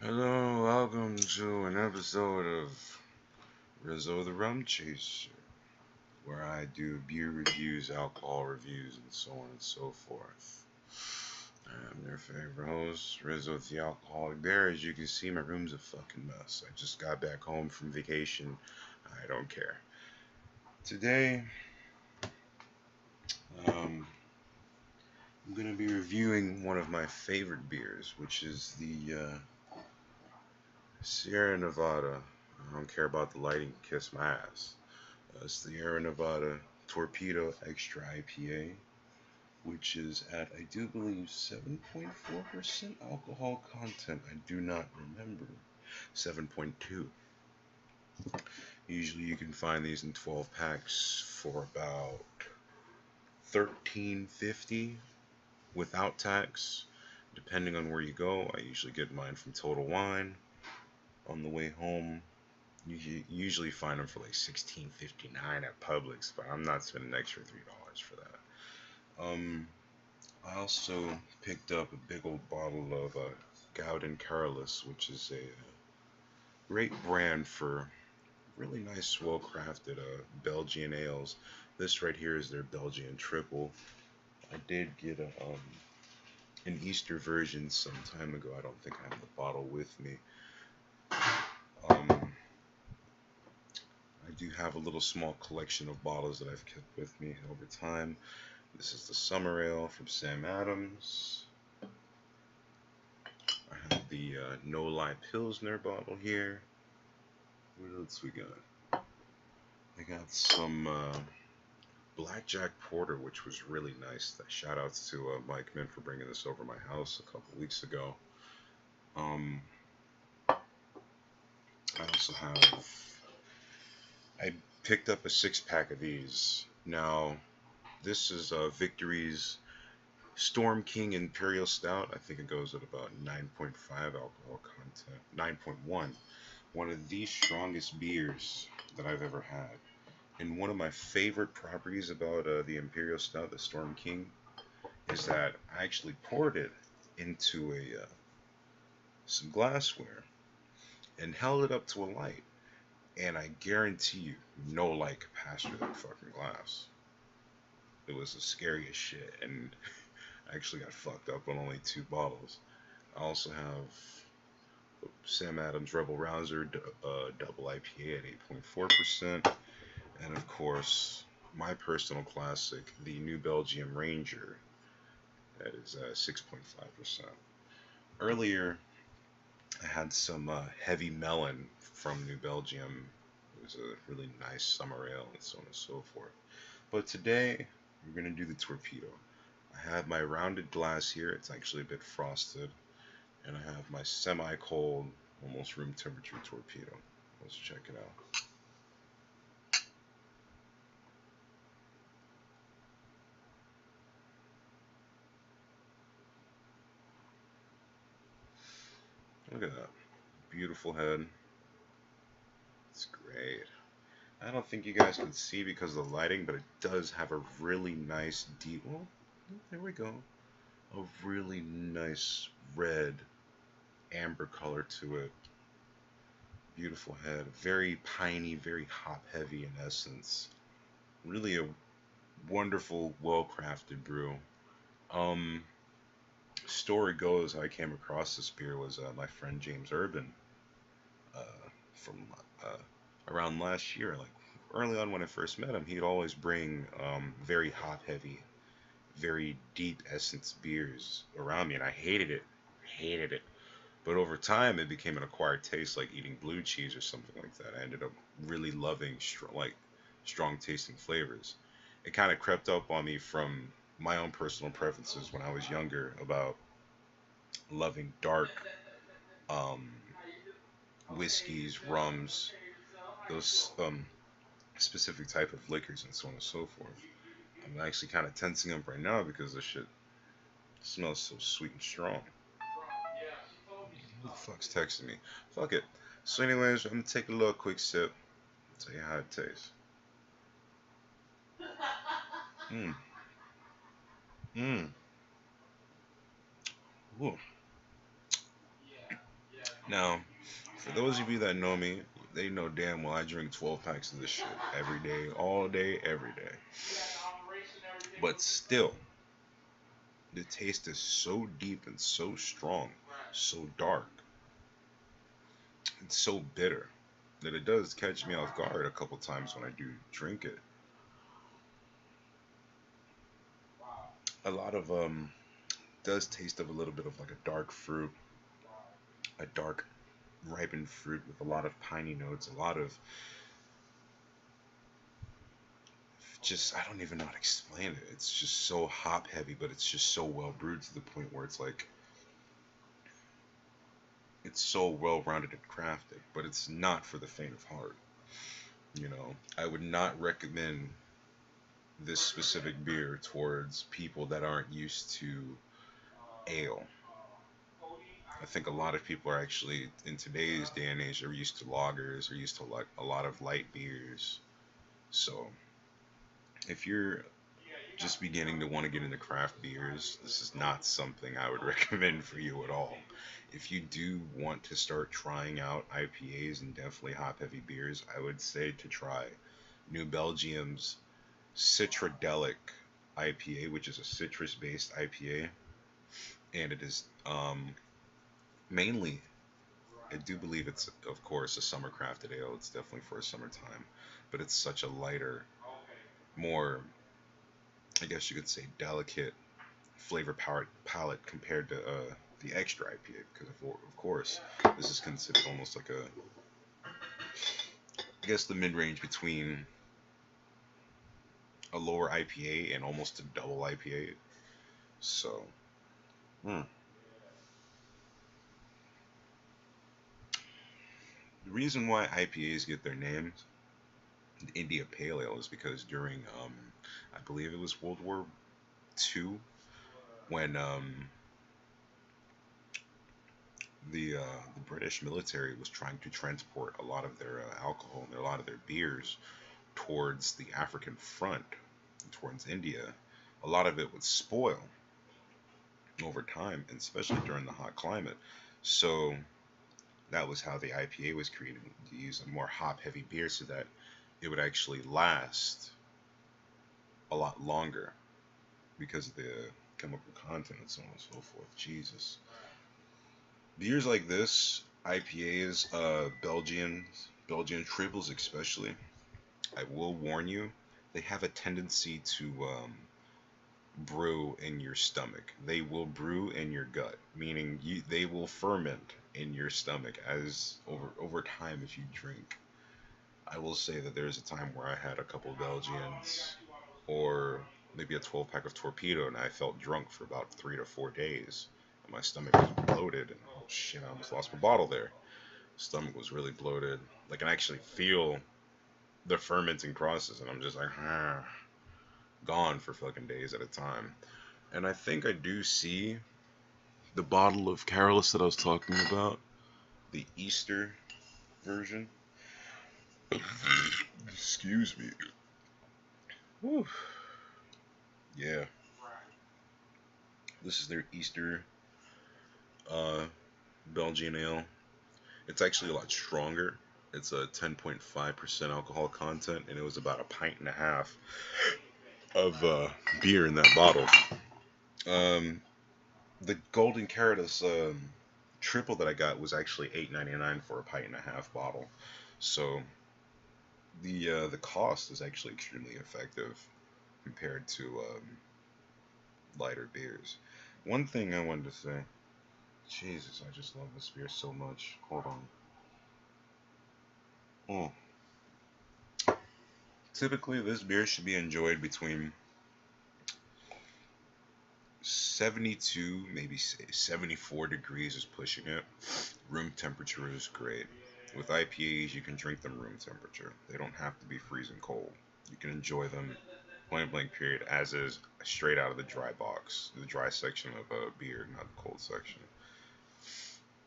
Hello, welcome to an episode of Rizzo the Rumchaser, where I do beer reviews, alcohol reviews, and so on and so forth. I'm your favorite host, Rizzo the Alcoholic Bear. As you can see, my room's a fucking mess. I just got back home from vacation. I don't care. Today, um, I'm going to be reviewing one of my favorite beers, which is the Sierra Nevada. I don't care about the lighting, kiss my ass. It's the Sierra Nevada Torpedo Extra IPA, which is at, I do believe, 7.4% alcohol content. I do not remember. 7.2. Usually you can find these in 12 packs for about 13.50 without tax. Depending on where you go, I usually get mine from Total Wine. On the way home, you usually find them for like 16.59 at Publix, but I'm not spending an extra $3 for that. I also picked up a big old bottle of Gouden Carolus, which is a great brand for really nice, well-crafted Belgian ales. This right here is their Belgian triple. I did get an Easter version some time ago. I don't think I have the bottle with me. I do have a little small collection of bottles that I've kept with me over time. This is the Summer Ale from Sam Adams. I have the No Lie Pilsner bottle here. What else we got? I got some Blackjack Porter, which was really nice. Shout outs to Mike Min for bringing this over my house a couple weeks ago. I also have. I picked up a 6 pack of these. Now, this is Victory's Storm King Imperial Stout. I think it goes at about 9.5 alcohol content. 9.1. One of the strongest beers that I've ever had. And one of my favorite properties about the Imperial Stout, the Storm King, is that I actually poured it into some glassware and held it up to a light. And I guarantee you, no light could pass through that fucking glass. It was the scariest shit, and I actually got fucked up on only 2 bottles. I also have Sam Adams Rebel Rouser Double IPA at 8.4%. And of course, my personal classic, the New Belgium Ranger, that is 6.5%. Earlier, I had some Heavy Melon from New Belgium. It was a really nice summer ale and so on and so forth. But today, we're going to do the Torpedo. I have my rounded glass here. It's actually a bit frosted. And I have my semi-cold, almost room temperature Torpedo. Let's check it out. Look at that. Beautiful head. It's great. I don't think you guys can see because of the lighting, but it does have a really nice deep. Well, there we go. A really nice red amber color to it. Beautiful head. Very piney, very hop heavy in essence. Really a wonderful, well crafted brew. Um, Story goes, how I came across this beer was my friend James Urban from uh, around last year, like early on when I first met him, he'd always bring very hop heavy, very deep essence beers around me, and I hated it. But over time, it became an acquired taste, like eating blue cheese or something like that. I ended up really loving strong tasting flavors. It kind of crept up on me from my own personal preferences when I was younger about loving dark um, whiskeys, rums, those specific type of liquors and so on and so forth. I'm actually kind of tensing up right now because this shit smells so sweet and strong. Who the fuck's texting me? Fuck it. So, anyways, I'm gonna take a little quick sip. Tell you how it tastes. Mmm. Mmm. Ooh. Now, for those of you that know me, they know damn well I drink 12 packs of this shit every day, all day, every day. But still, the taste is so deep and so strong, so dark, and so bitter that it does catch me off guard a couple times when I do drink it. A lot of does taste of a little bit of like a dark fruit, a dark ripened fruit with a lot of piney notes, a lot of just I don't even know how to explain it. It's just so hop heavy, but it's just so well brewed to the point where it's like it's so well rounded and crafted, but it's not for the faint of heart. You know, I would not recommend this specific beer towards people that aren't used to ale. I think a lot of people are actually in today's day and age are used to lagers, are used to like a lot of light beers. So if you're just beginning to want to get into craft beers, this is not something I would recommend for you at all. If you do want to start trying out IPAs and definitely hop heavy beers, I would say to try New Belgium's Citradelic IPA, which is a citrus based IPA, and it is mainly, I do believe it's, of course, a summer crafted ale. It's definitely for a summertime, but it's such a lighter, more, I guess you could say, delicate flavor palette compared to the extra IPA, because of course this is considered almost like a, I guess the mid range between a lower IPA and almost a double IPA. So, hmm. The reason why IPAs get their names, India Pale Ale, is because during, I believe it was World War II, when the British military was trying to transport a lot of their alcohol and a lot of their beers towards the African front, towards India, a lot of it would spoil over time, and especially during the hot climate. So that was how the IPA was created, to use a more hop heavy beer so that it would actually last a lot longer because of the chemical content and so on and so forth. Jesus. Beers like this, IPAs, Belgian triples especially, I will warn you, they have a tendency to brew in your stomach. They will brew in your gut, meaning they will ferment in your stomach as over time if you drink. I will say that there's a time where I had a couple Belgians or maybe a 12 pack of Torpedo and I felt drunk for about 3 to 4 days. And my stomach was bloated and oh shit, I almost lost my bottle there. Stomach was really bloated. Like I can actually feel the fermenting process and I'm just like, gone for fucking days at a time. And I think I do see the bottle of Carolus that I was talking about, the Easter version. Excuse me. Whew. Yeah, this is their Easter uh, Belgian ale. It's actually a lot stronger. It's a 10.5% alcohol content, and it was about a pint and a half of beer in that bottle. Um, the Golden Caratus triple that I got was actually $8.99 for a pint and a half bottle. So the cost is actually extremely effective compared to lighter beers. One thing I wanted to say, Jesus, I just love this beer so much. Hold on. Oh. Typically, this beer should be enjoyed between 72, maybe 74 degrees is pushing it. Room temperature is great. With IPAs, you can drink them room temperature. They don't have to be freezing cold. You can enjoy them point blank period as is straight out of the dry box, the dry section of a beer, not the cold section.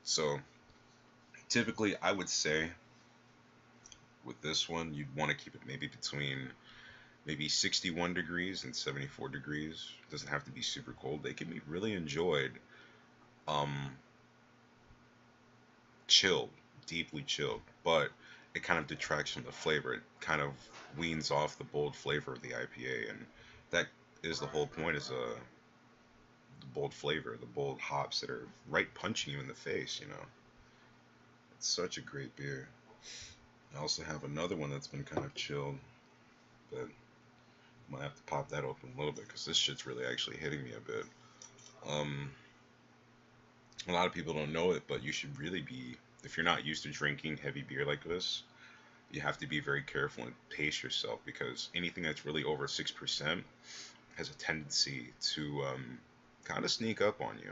So typically, I would say with this one, you'd want to keep it maybe between maybe 61 degrees and 74 degrees. It doesn't have to be super cold. They can be really enjoyed um, chilled, deeply chilled, but it kind of detracts from the flavor. It kind of weans off the bold flavor of the IPA, and that is the whole point. Is the bold flavor, the bold hops that are right punching you in the face. You know, it's such a great beer. I also have another one that's been kind of chilled, but I might have to pop that open a little bit because this shit's really actually hitting me a bit. Um, a lot of people don't know it, but you should really be, if you're not used to drinking heavy beer like this, you have to be very careful and pace yourself because anything that's really over 6% has a tendency to kind of sneak up on you.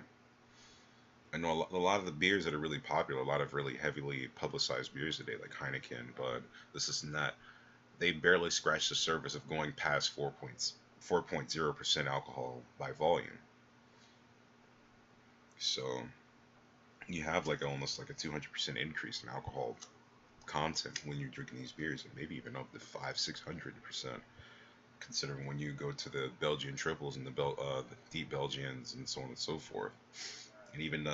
I know a lot of the beers that are really popular, a lot of really heavily publicized beers today, like Heineken, but this isn't that. They barely scratch the surface of going past 4.0% alcohol by volume. So you have like almost like a 200% increase in alcohol content when you're drinking these beers, and maybe even up to 500-600%. Considering when you go to the Belgian triples and the deep Belgians and so on and so forth, and even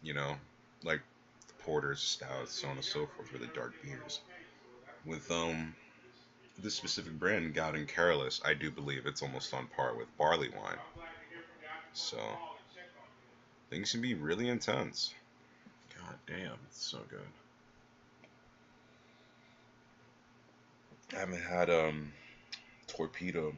you know, like the porters, stouts, so on and so forth, really dark beers. With this specific brand, God and Careless, I do believe it's almost on par with barley wine. So things can be really intense. God damn, it's so good. I haven't had Torpedo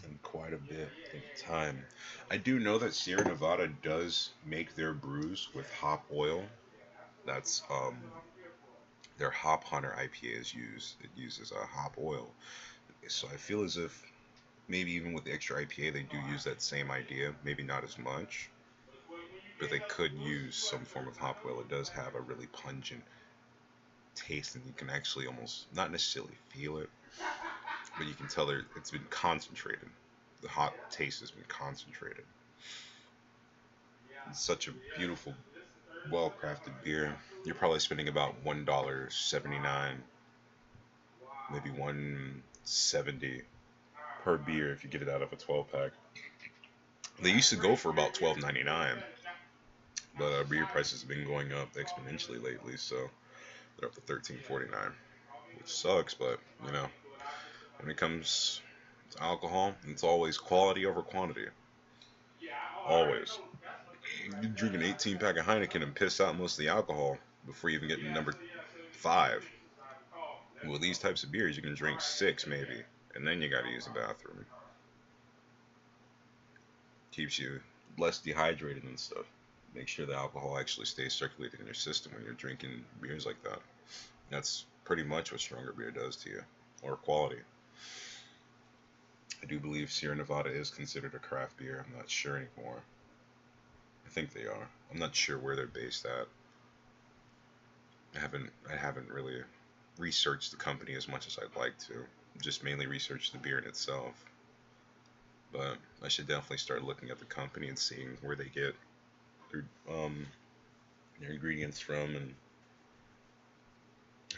in quite a bit of time. I do know that Sierra Nevada does make their brews with hop oil. That's their Hop Hunter IPA is used. It uses a hop oil. So I feel as if maybe even with the extra IPA they do use that same idea. Maybe not as much, but they could use some form of hop oil. It does have a really pungent taste, and you can actually almost not necessarily feel it, but you can tell that it's been concentrated. The hot taste has been concentrated. It's such a beautiful, well-crafted beer. You're probably spending about $1.79, maybe 170 per beer if you get it out of a 12 pack. They used to go for about $12.99, but beer prices have been going up exponentially lately, so they're up to $13.49, which sucks. But you know, when it comes to alcohol, it's always quality over quantity. Always. You drink an 18 pack of Heineken and piss out most of the alcohol before you even get to number 5. With these types of beers, you can drink 6 maybe, and then you gotta use the bathroom. Keeps you less dehydrated and stuff. Make sure the alcohol actually stays circulating in your system when you're drinking beers like that. That's pretty much what stronger beer does to you, or quality. I do believe Sierra Nevada is considered a craft beer. I'm not sure anymore. I think they are. I'm not sure where they're based at. I haven't really researched the company as much as I'd like to. Just mainly research the beer in itself. But I should definitely start looking at the company and seeing where they get their their ingredients from and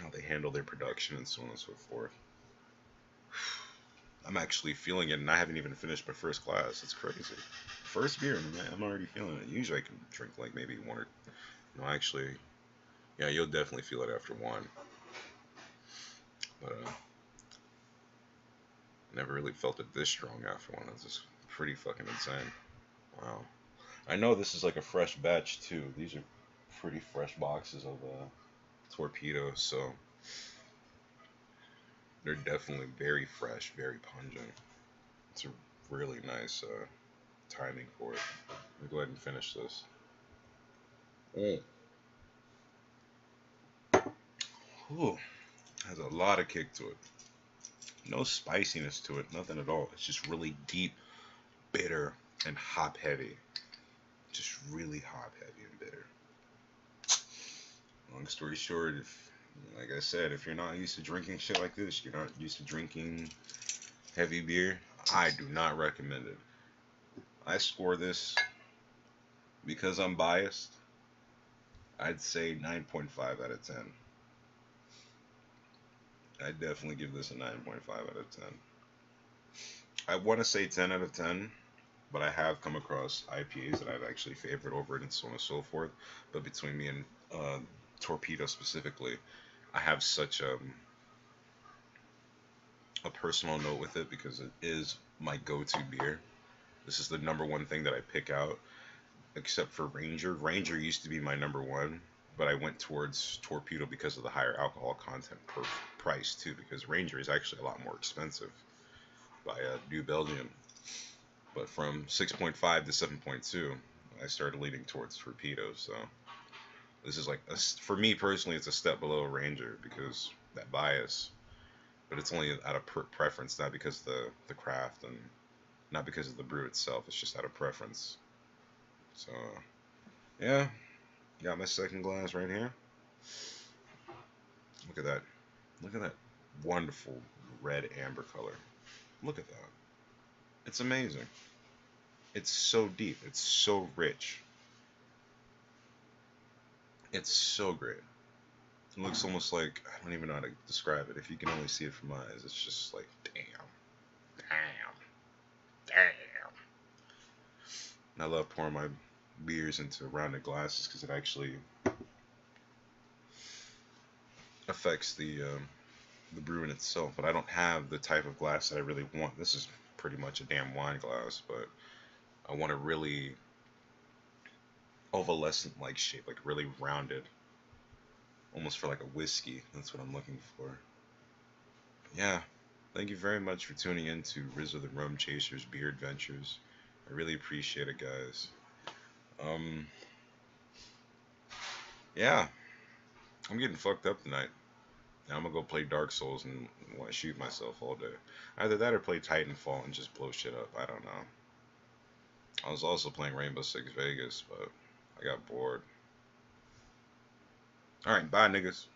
how they handle their production and so on and so forth. I'm actually feeling it, and I haven't even finished my first glass. It's crazy. First beer, and I'm already feeling it. Usually I can drink like maybe one or... No, actually, yeah, you'll definitely feel it after one. But never really felt it this strong after one. It's just pretty fucking insane. Wow. I know this is like a fresh batch too. These are pretty fresh boxes of Torpedo, so they're definitely very fresh, very pungent. It's a really nice timing for it. Let me go ahead and finish this. Ooh, has a lot of kick to it. No spiciness to it, nothing at all. It's just really deep, bitter, and hop heavy. Just really hop heavy and bitter. Long story short, like I said, if you're not used to drinking shit like this, you're not used to drinking heavy beer, I do not recommend it. I score this, because I'm biased, I'd say 9.5 out of 10. I'd definitely give this a 9.5 out of 10. I want to say 10 out of 10, but I have come across IPAs that I've actually favored over it and so on and so forth. But between me and Torpedo specifically, I have such a personal note with it because it is my go-to beer. This is the number one thing that I pick out, except for Ranger. Ranger used to be my number one, but I went towards Torpedo because of the higher alcohol content per price too. Because Ranger is actually a lot more expensive by New Belgium. But from 6.5 to 7.2, I started leaning towards Torpedo. So this is like for me personally, it's a step below Ranger because that bias. But it's only out of preference, not because of the craft and not because of the brew itself. It's just out of preference. So yeah, got my second glass right here. Look at that. Look at that wonderful red amber color. Look at that. It's amazing. It's so deep. It's so rich. It's so great. It looks almost like I don't even know how to describe it. If you can only see it from my eyes, it's just like damn, damn, damn. And I love pouring my beers into rounded glasses because it actually affects the brew in itself. But I don't have the type of glass that I really want. This is pretty much a damn wine glass, but I want a really ovalescent like shape, like really rounded, almost for like a whiskey. That's what I'm looking for. Yeah, thank you very much for tuning in to RIzzo the Rumchaser's Beer Adventures. I really appreciate it, guys. Um, yeah, I'm getting fucked up tonight. Now I'm gonna go play Dark Souls and want to shoot myself all day. Either that or play Titanfall and just blow shit up. I don't know. I was also playing Rainbow Six Vegas, but I got bored. Alright, bye, niggas.